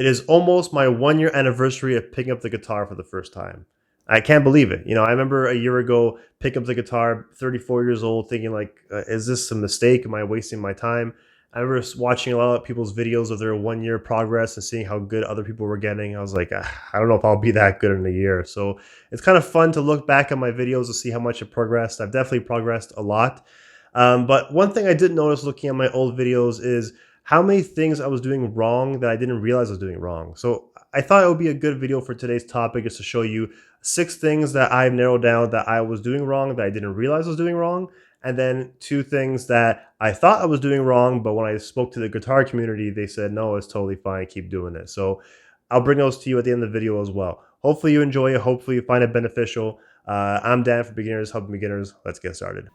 It is almost my 1 year anniversary of picking up the guitar for the first time. I can't believe it. I remember a year ago picking up the guitar, 34 years old, thinking like, is this a mistake? Am I wasting my time? I remember watching a lot of people's videos of their 1 year progress and seeing how good other people were getting. I was like, I don't know if I'll be that good in a year. So it's kind of fun to look back at my videos to see how much it progressed. I've definitely progressed a lot. But one thing I did notice looking at my old videos is how many things I was doing wrong that I didn't realize I was doing wrong. So I thought it would be a good video for today's topic, just to show you 6 things that I've narrowed down that I was doing wrong that I didn't realize I was doing wrong. And then 2 things that I thought I was doing wrong, but when I spoke to the guitar community, they said, no, it's totally fine. Keep doing it. So I'll bring those to you at the end of the video as well. Hopefully you enjoy it. Hopefully you find it beneficial. I'm Dan for Beginners, Helping Beginners. Let's get started.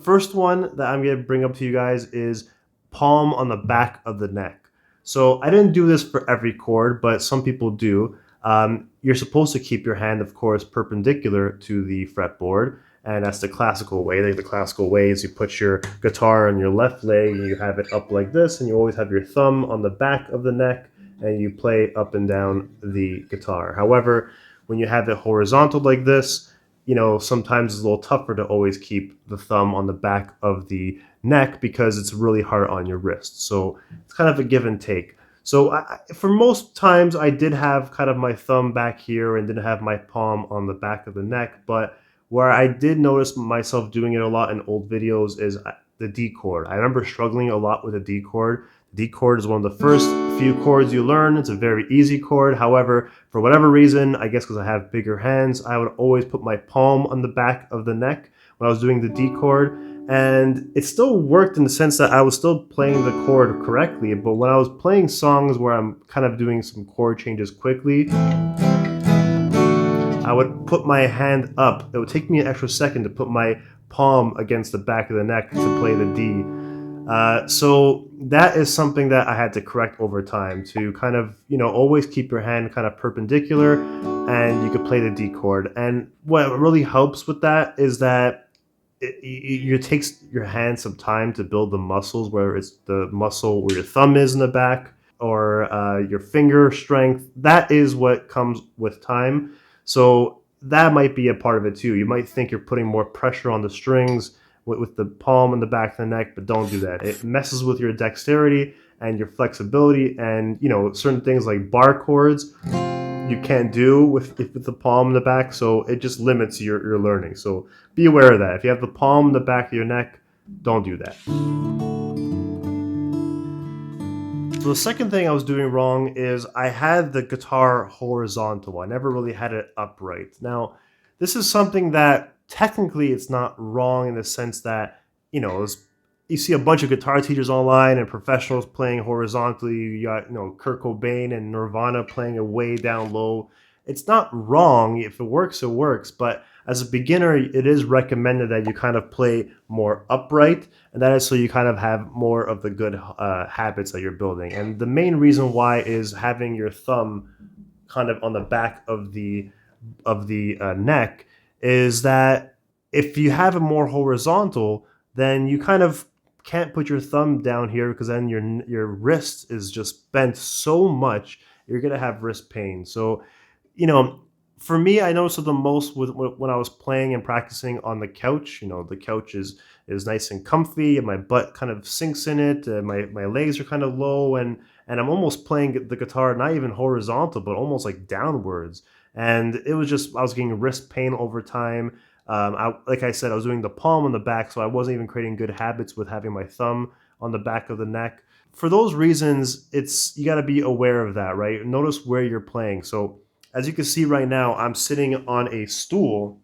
First one that I'm going to bring up to you guys is palm on the back of the neck. So I didn't do this for every chord, but some people do. You're supposed to keep your hand, of course, perpendicular to the fretboard, and that's the classical way. The classical way is you put your guitar on your left leg and you have it up like this, and you always have your thumb on the back of the neck, and you play up and down the guitar. However, when you have it horizontal like this, sometimes it's a little tougher to always keep the thumb on the back of the neck because it's really hard on your wrist. So it's kind of a give and take. So for most times, I did have kind of my thumb back here and didn't have my palm on the back of the neck. But where I did notice myself doing it a lot in old videos is the D chord. I remember struggling a lot with the D chord. D chord is one of the first few chords you learn. It's a very easy chord. However, for whatever reason, I guess because I have bigger hands, I would always put my palm on the back of the neck when I was doing the D chord. And it still worked in the sense that I was still playing the chord correctly. But when I was playing songs where I'm kind of doing some chord changes quickly, I would put my hand up. It would take me an extra second to put my palm against the back of the neck to play the D. So that is something that I had to correct over time, to kind of, always keep your hand kind of perpendicular and you could play the D chord. And what really helps with that is that it takes your hand some time to build the muscles, whether it's the muscle where your thumb is in the back or your finger strength. That is what comes with time. So that might be a part of it too. You might think you're putting more pressure on the strings with the palm in the back of the neck, but don't do that. It messes with your dexterity and your flexibility, and certain things like bar chords you can't do with the palm in the back, so it just limits your learning. So be aware of that. If you have the palm in the back of your neck, don't do that. So the second thing I was doing wrong is I had the guitar horizontal. I never really had it upright. Now, this is something that technically it's not wrong in the sense that, you see a bunch of guitar teachers online and professionals playing horizontally. You got, Kurt Cobain and Nirvana playing it way down low. It's not wrong. If it works, it works. But as a beginner, it is recommended that you kind of play more upright, and that is so you kind of have more of the good habits that you're building. And the main reason why is having your thumb kind of on the back of the neck is that if you have it more horizontal, then you kind of can't put your thumb down here, because then your wrist is just bent so much you're gonna have wrist pain. So, for me, I noticed it the most when I was playing and practicing on the couch. The couch is nice and comfy, and my butt kind of sinks in it. My legs are kind of low, and I'm almost playing the guitar not even horizontal, but almost like downwards. And it was just, I was getting wrist pain over time. Like I said, I was doing the palm on the back, so I wasn't even creating good habits with having my thumb on the back of the neck. For those reasons, you got to be aware of that, right? Notice where you're playing. So as you can see right now, I'm sitting on a stool.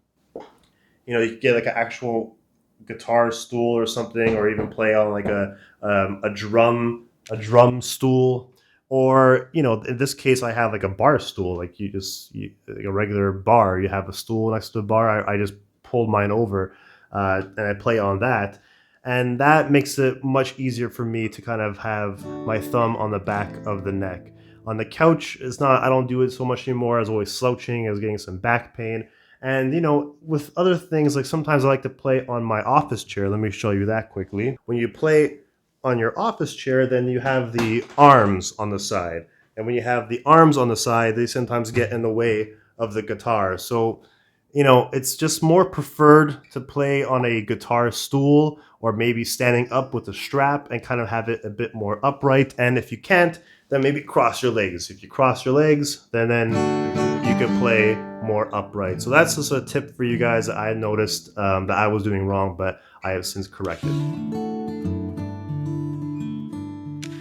You can get like an actual guitar stool or something, or even play on like a drum stool. Or, in this case, I have like a bar stool, like like a regular bar. You have a stool next to the bar. I just pulled mine over and I play on that. And that makes it much easier for me to kind of have my thumb on the back of the neck. On the couch, I don't do it so much anymore. I was always slouching. I was getting some back pain. And with other things, like sometimes I like to play on my office chair. Let me show you that quickly. When you play on your office chair, then you have the arms on the side. And when you have the arms on the side, they sometimes get in the way of the guitar. So, it's just more preferred to play on a guitar stool or maybe standing up with a strap and kind of have it a bit more upright. And if you can't, then maybe cross your legs. If you cross your legs, then you could play more upright. So that's just a tip for you guys that I noticed that I was doing wrong, but I have since corrected.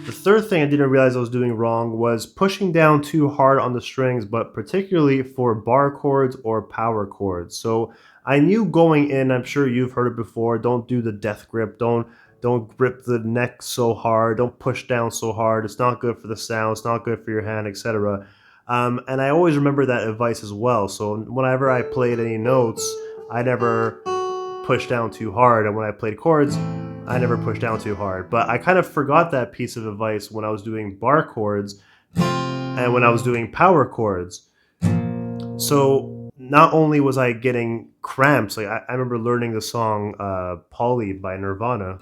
The third thing I didn't realize I was doing wrong was pushing down too hard on the strings, but particularly for bar chords or power chords. So I knew going in, I'm sure you've heard it before, don't do the death grip, don't grip the neck so hard, don't push down so hard. It's not good for the sound, it's not good for your hand, etc. And I always remember that advice as well. So whenever I played any notes, I never pushed down too hard, and when I played chords, I never pushed down too hard. But I kind of forgot that piece of advice when I was doing bar chords and when I was doing power chords. So not only was I getting cramps, like I remember learning the song Polly by Nirvana.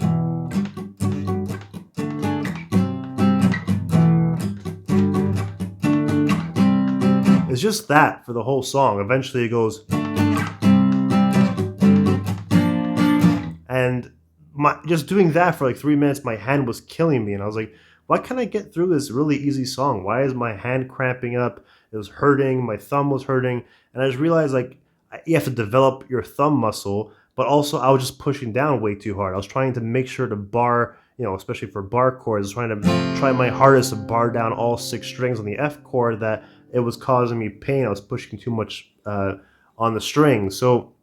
It's just that for the whole song. Eventually it goes, and just doing that for like 3 minutes, my hand was killing me, and I was like, why can't I get through this really easy song? Why is my hand cramping up? It was hurting, my thumb was hurting, and I just realized like you have to develop your thumb muscle, but also I was just pushing down way too hard. I was trying to make sure to bar, especially for bar chords, I was trying to try my hardest to bar down all 6 strings on the F chord that it was causing me pain. I was pushing too much on the strings. So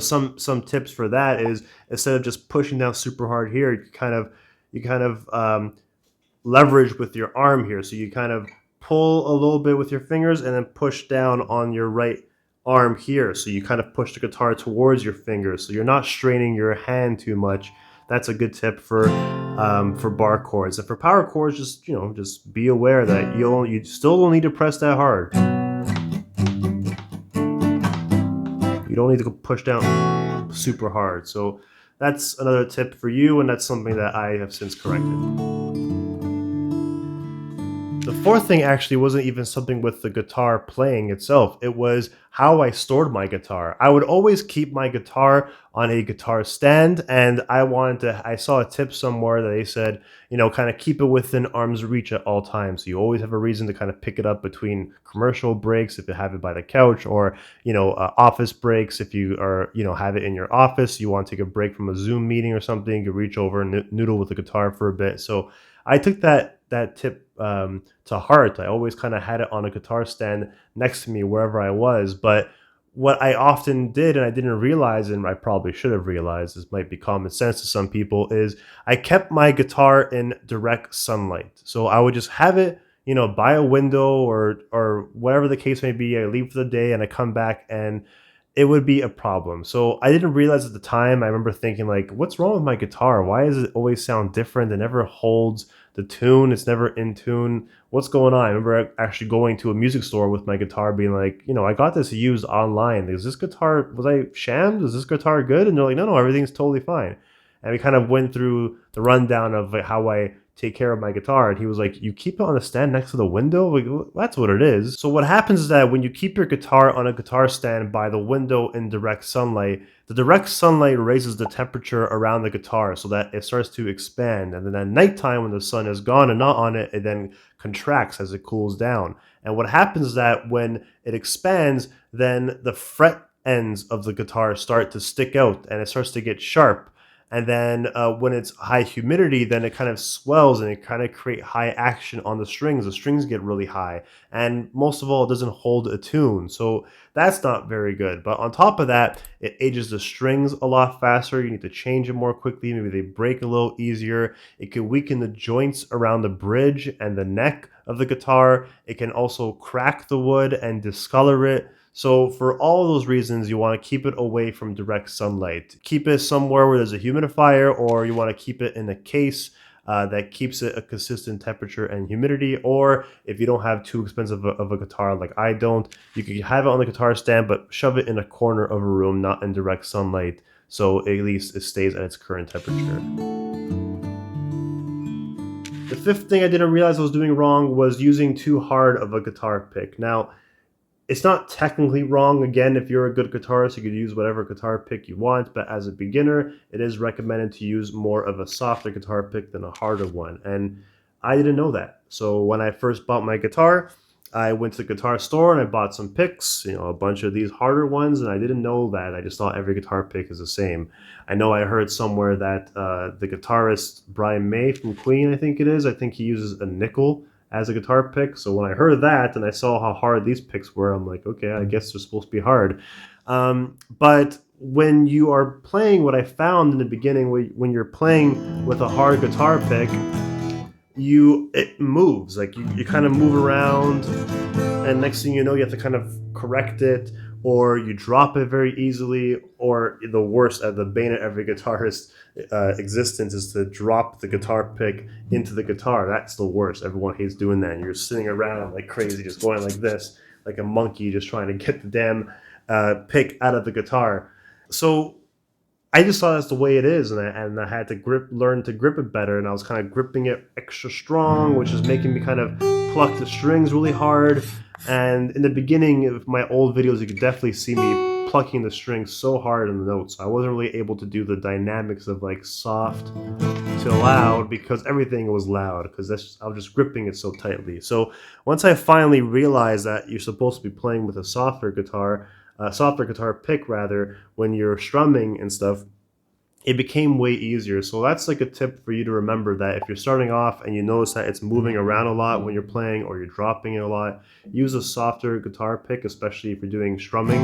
some tips for that is instead of just pushing down super hard here, you kind of leverage with your arm here. So you kind of pull a little bit with your fingers and then push down on your right arm here. So you kind of push the guitar towards your fingers. So you're not straining your hand too much. That's a good tip for bar chords. And for power chords, just be aware that you still don't need to press that hard. You don't need to push down super hard. So that's another tip for you, and that's something that I have since corrected. The fourth thing actually wasn't even something with the guitar playing itself. It was how I stored my guitar. I would always keep my guitar on a guitar stand, and I saw a tip somewhere that they said, kind of keep it within arm's reach at all times. So you always have a reason to kind of pick it up between commercial breaks if you have it by the couch, or, office breaks if you are, have it in your office. You want to take a break from a Zoom meeting or something, you reach over and noodle with the guitar for a bit. So I took that tip to heart. I always kind of had it on a guitar stand next to me wherever I was. But what I often did, and I didn't realize, and I probably should have realized, this might be common sense to some people, is I kept my guitar in direct sunlight. So I would just have it, by a window or whatever the case may be. I leave for the day and I come back and it would be a problem. So I didn't realize at the time. I remember thinking like, what's wrong with my guitar? Why does it always sound different? It never holds the tune. It's never in tune. What's going on? I remember actually going to a music store with my guitar being like, I got this used online. Was I shammed? Is this guitar good? And they're like, no, everything's totally fine. And we kind of went through the rundown of like, how I take care of my guitar, and he was like, you keep it on a stand next to the window? Like, well, that's what it is. So what happens is that when you keep your guitar on a guitar stand by the window in direct sunlight, the direct sunlight raises the temperature around the guitar so that it starts to expand, and then at nighttime when the sun is gone and not on it, it then contracts as it cools down. And what happens is that when it expands, then the fret ends of the guitar start to stick out and it starts to get sharp. And then when it's high humidity, then it kind of swells and it kind of create high action on the strings. The strings get really high. And most of all, it doesn't hold a tune. So that's not very good. But on top of that, it ages the strings a lot faster. You need to change it more quickly. Maybe they break a little easier. It can weaken the joints around the bridge and the neck of the guitar. It can also crack the wood and discolor it. So for all those reasons, you want to keep it away from direct sunlight. Keep it somewhere where there's a humidifier, or you want to keep it in a case that keeps it a consistent temperature and humidity. Or if you don't have too expensive of a guitar like I don't, you can have it on the guitar stand, but shove it in a corner of a room, not in direct sunlight, so at least it stays at its current temperature. The fifth thing I didn't realize I was doing wrong was using too hard of a guitar pick. Now, it's not technically wrong. Again, if you're a good guitarist, you could use whatever guitar pick you want, but as a beginner, it is recommended to use more of a softer guitar pick than a harder one. And I didn't know that. So when I first bought my guitar, I went to the guitar store and I bought some picks, a bunch of these harder ones, and I didn't know that. I just thought every guitar pick is the same. I know I heard somewhere that the guitarist Brian May from Queen, I think he uses a nickel as a guitar pick. So when I heard that and I saw how hard these picks were, I'm like, okay, I guess they're supposed to be hard. But when you are playing, what I found in the beginning, when you're playing with a hard guitar pick, it moves. Like you kind of move around, and next thing you know, you have to kind of correct it, or you drop it very easily, or the worst, the bane of every guitarist existence is to drop the guitar pick into the guitar. That's the worst. Everyone hates doing that. And you're sitting around like crazy, just going like this, like a monkey, just trying to get the damn pick out of the guitar. So I just thought that's the way it is, and I had to learn to grip it better, and I was kind of gripping it extra strong, which is making me kind of pluck the strings really hard. And in the beginning of my old videos, you could definitely see me plucking the strings so hard in the notes. I wasn't really able to do the dynamics of like soft to loud because everything was loud, because I was just gripping it so tightly. So once I finally realized that you're supposed to be playing with a softer guitar pick rather, when you're strumming and stuff, it became way easier. So that's like a tip for you to remember, that if you're starting off and you notice that it's moving around a lot when you're playing, or you're dropping it a lot, use a softer guitar pick, especially if you're doing strumming,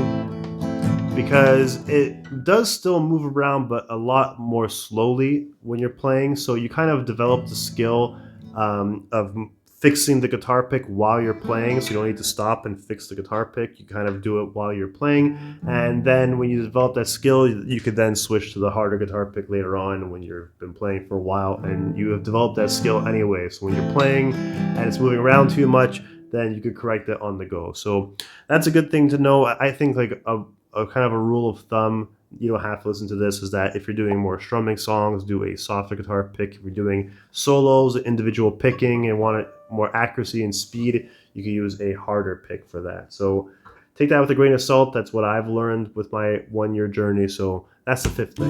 because it does still move around, but a lot more slowly when you're playing. So you kind of develop the skill of fixing the guitar pick while you're playing, so you don't need to stop and fix the guitar pick. You kind of do it while you're playing, and then when you develop that skill, you could then switch to the harder guitar pick later on when you've been playing for a while and you have developed that skill anyway. So when you're playing and it's moving around too much, then you could correct it on the go. So that's a good thing to know. I think like a kind of a rule of thumb, you don't have to listen to this, is that if you're doing more strumming songs, do a softer guitar pick. If you're doing solos, individual picking, and want more accuracy and speed, you can use a harder pick for that. So take that with a grain of salt. That's what I've learned with my 1-year journey. So that's the fifth thing.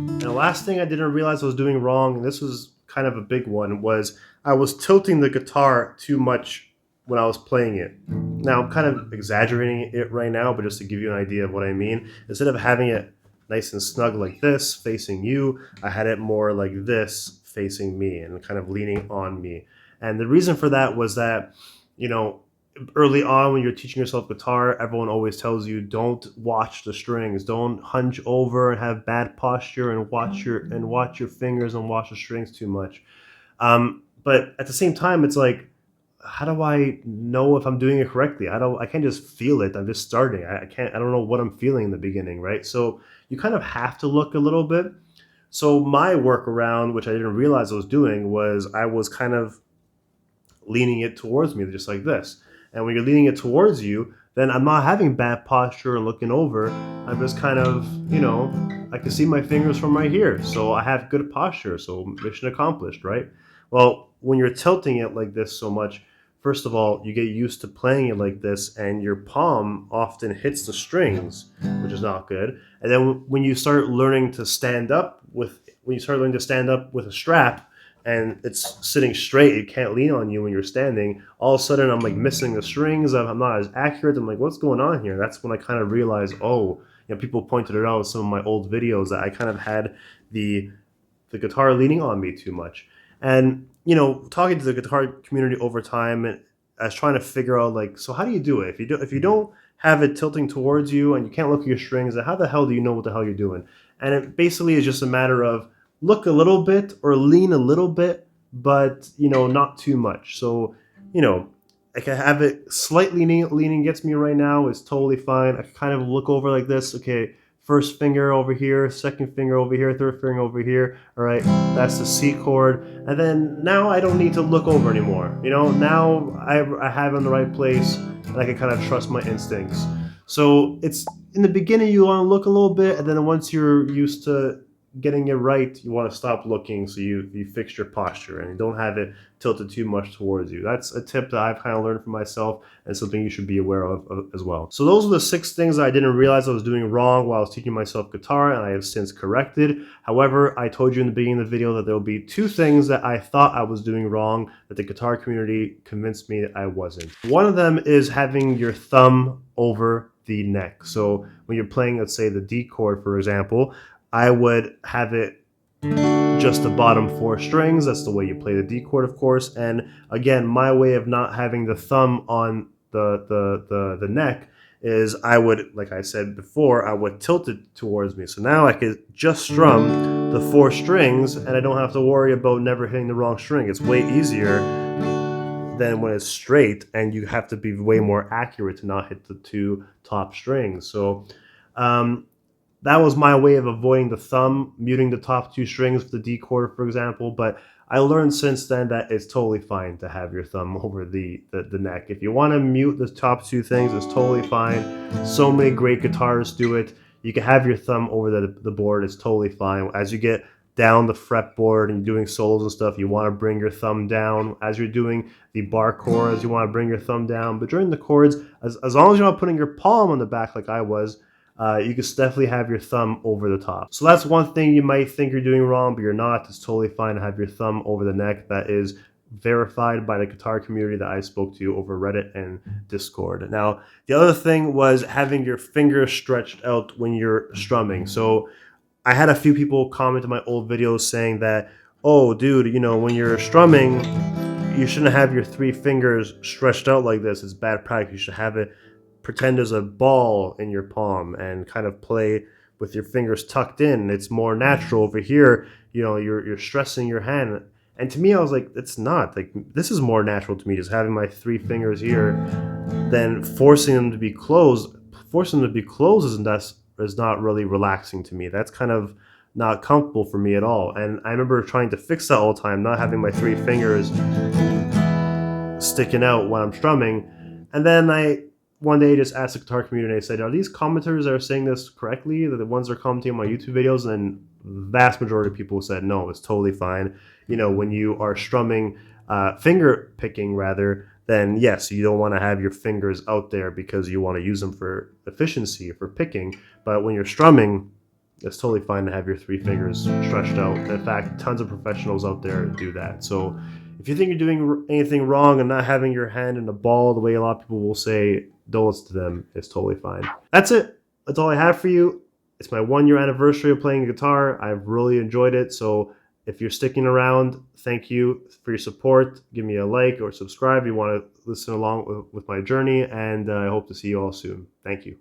And the last thing I didn't realize I was doing wrong, and this was kind of a big one, was I was tilting the guitar too much when I was playing it. Now I'm kind of exaggerating it right now, but just to give you an idea of what I mean, instead of having it nice and snug like this facing you, I had it more like this facing me and kind of leaning on me. And the reason for that was that, early on when you're teaching yourself guitar, everyone always tells you don't watch the strings, don't hunch over and have bad posture and watch your fingers and watch the strings too much. But at the same time, it's like, how do I know if I'm doing it correctly? I can't just feel it. I'm just starting. I don't know what I'm feeling in the beginning, right? So you kind of have to look a little bit. So my workaround, which I didn't realize I was doing, was I was kind of leaning it towards me, just like this. And when you're leaning it towards you, then I'm not having bad posture and looking over. I'm just kind of, I can see my fingers from right here. So I have good posture. So mission accomplished, right? Well, when you're tilting it like this so much, first of all, you get used to playing it like this, and your palm often hits the strings, which is not good. And then when you start learning to stand up with a strap, and it's sitting straight, it can't lean on you when you're standing, all of a sudden I'm like missing the strings, I'm not as accurate. I'm like, what's going on here? That's when I kind of realized, people pointed it out in some of my old videos, that I kind of had the guitar leaning on me too much. And talking to the guitar community over time, and I was trying to figure out, like, so how do you do it? If you don't have it tilting towards you and you can't look at your strings, then how the hell do you know what the hell you're doing? And it basically is just a matter of look a little bit or lean a little bit, but not too much. So I can have it slightly leaning gets me right now, is totally fine. I can kind of look over like this. Okay, first finger over here, second finger over here, third finger over here. All right, that's the C chord. And then now I don't need to look over anymore. You know, now I have it in the right place, and I can kind of trust my instincts. So it's in the beginning you want to look a little bit, and then once you're used to getting it right, you want to stop looking, so you fix your posture and you don't have it tilted too much towards you. That's a tip that I've kind of learned for myself and something you should be aware of as well. So those are the 6 things that I didn't realize I was doing wrong while I was teaching myself guitar, and I have since corrected. However, I told you in the beginning of the video that there will be 2 things that I thought I was doing wrong that the guitar community convinced me that I wasn't. One of them is having your thumb over the neck. So when you're playing, let's say the D chord, for example, I would have it just the bottom 4 strings. That's the way you play the D chord, of course. And again, my way of not having the thumb on the neck is I would, like I said before, I would tilt it towards me. So now I could just strum the 4 strings and I don't have to worry about never hitting the wrong string. It's way easier than when it's straight, and you have to be way more accurate to not hit the 2 top strings. So that was my way of avoiding the thumb, muting the top 2 strings for the D chord, for example. But I learned since then that it's totally fine to have your thumb over the neck. If you want to mute the top 2 things, it's totally fine. So many great guitarists do it. You can have your thumb over the board. It's totally fine. As you get down the fretboard and you're doing solos and stuff, you want to bring your thumb down. As you're doing the bar chords, you want to bring your thumb down. But during the chords, as long as you're not putting your palm on the back like I was, you can definitely have your thumb over the top. So that's one thing you might think you're doing wrong, but you're not. It's totally fine to have your thumb over the neck. That is verified by the guitar community that I spoke to over Reddit and Discord. Now, the other thing was having your fingers stretched out when you're strumming. So I had a few people comment in my old videos saying that, oh, dude, you know, when you're strumming, you shouldn't have your 3 fingers stretched out like this. It's bad practice. You should have it pretend there's a ball in your palm and kind of play with your fingers tucked in. It's more natural. Over here, you know, you're stressing your hand. And to me, I was like, it's not. Like, this is more natural to me, just having my 3 fingers here than forcing them to be closed. Forcing them to be closed is not really relaxing to me. That's kind of not comfortable for me at all. And I remember trying to fix that all the time, not having my 3 fingers sticking out when I'm strumming. And then I one day just asked the guitar community, I said, are these commenters that are saying this correctly? The ones that are commenting on my YouTube videos? And the vast majority of people said, no, it's totally fine. You know, when you are strumming, finger picking rather, then yes, you don't want to have your fingers out there because you want to use them for efficiency, for picking. But when you're strumming, it's totally fine to have your 3 fingers stretched out. In fact, tons of professionals out there do that. So if you think you're doing anything wrong and not having your hand in the ball the way a lot of people will say, don't listen to them. It's totally fine. That's it. That's all I have for you. It's my 1-year anniversary of playing guitar. I've really enjoyed it. So if you're sticking around, thank you for your support. Give me a like or subscribe if you want to listen along with my journey. And I hope to see you all soon. Thank you.